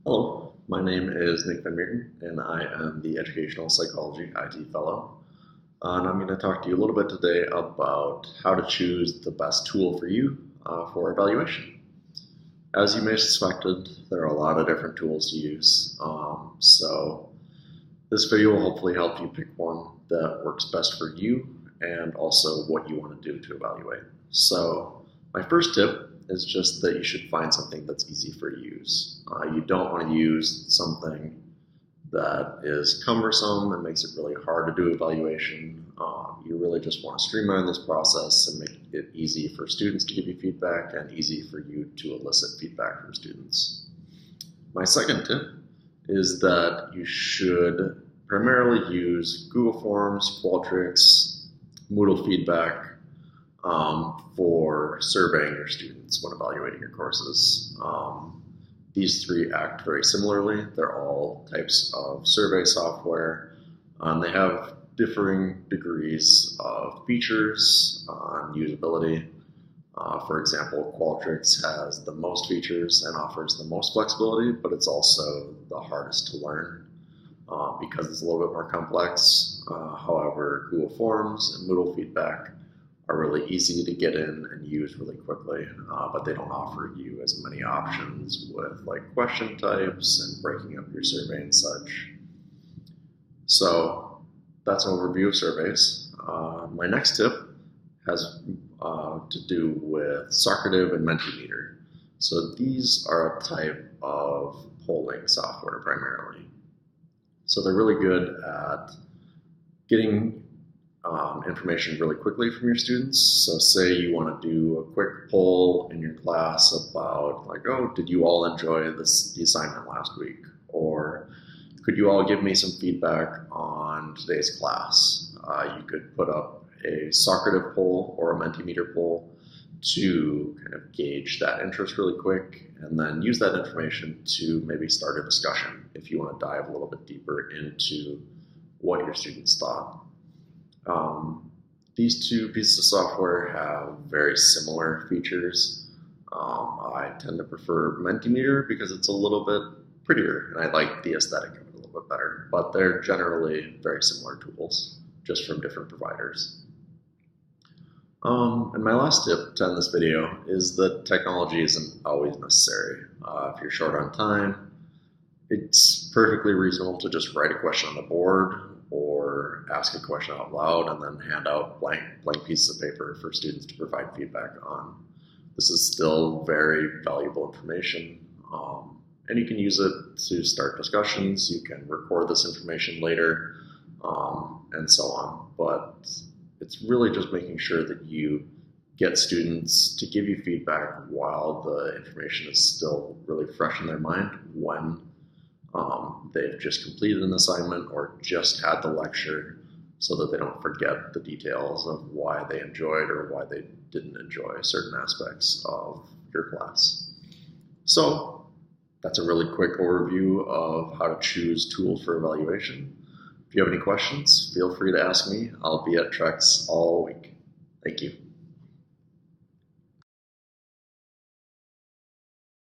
Hello, my name is Nick Van Meerten, and I am the Educational Psychology IT Fellow. And I'm going to talk to you a little bit today about how to choose the best tool for you for evaluation. As you may have suspected, there are a lot of different tools to use. So this video will hopefully help you pick one that works best for you and also what you want to do to evaluate. So my first tip is just that you should find something that's easy for use. You don't want to use something that is cumbersome and makes it really hard to do evaluation. You really just want to streamline this process and make it easy for students to give you feedback and easy for you to elicit feedback from students. My second tip is that you should primarily use Google Forms, Qualtrics, Moodle feedback for surveying your students when evaluating your courses. These three act very similarly. They're all types of survey software. They have differing degrees of features and usability. For example, Qualtrics has the most features and offers the most flexibility, but it's also the hardest to learn because it's a little bit more complex. However, Google Forms and Moodle feedback are really easy to get in and use really quickly, but they don't offer you as many options with like question types and breaking up your survey and such. So that's an overview of surveys. My next tip has to do with Socrative and Mentimeter. So these are a type of polling software primarily. So they're really good at getting information really quickly from your students. So say you want to do a quick poll in your class about like, oh, did you all enjoy the assignment last week? Or could you all give me some feedback on today's class? You could put up a Socrative poll or a Mentimeter poll to kind of gauge that interest really quick and then use that information to maybe start a discussion if you want to dive a little bit deeper into what your students thought. These two pieces of software have very similar features. I tend to prefer Mentimeter because it's a little bit prettier and I like the aesthetic of it a little bit better, but they're generally very similar tools, just from different providers. And my last tip to end this video is that technology isn't always necessary. If you're short on time, it's perfectly reasonable to just write a question on the board or ask a question out loud and then hand out blank pieces of paper for students to provide feedback on. This is still very valuable information, and you can use it to start discussions. You can record this information later, and so on. But it's really just making sure that you get students to give you feedback while the information is still really fresh in their mind when they've just completed an assignment or just had the lecture, so that they don't forget the details of why they enjoyed or why they didn't enjoy certain aspects of your class. So that's a really quick overview of how to choose tools for evaluation. If you have any questions, feel free to ask me. I'll be at Trex all week. Thank you.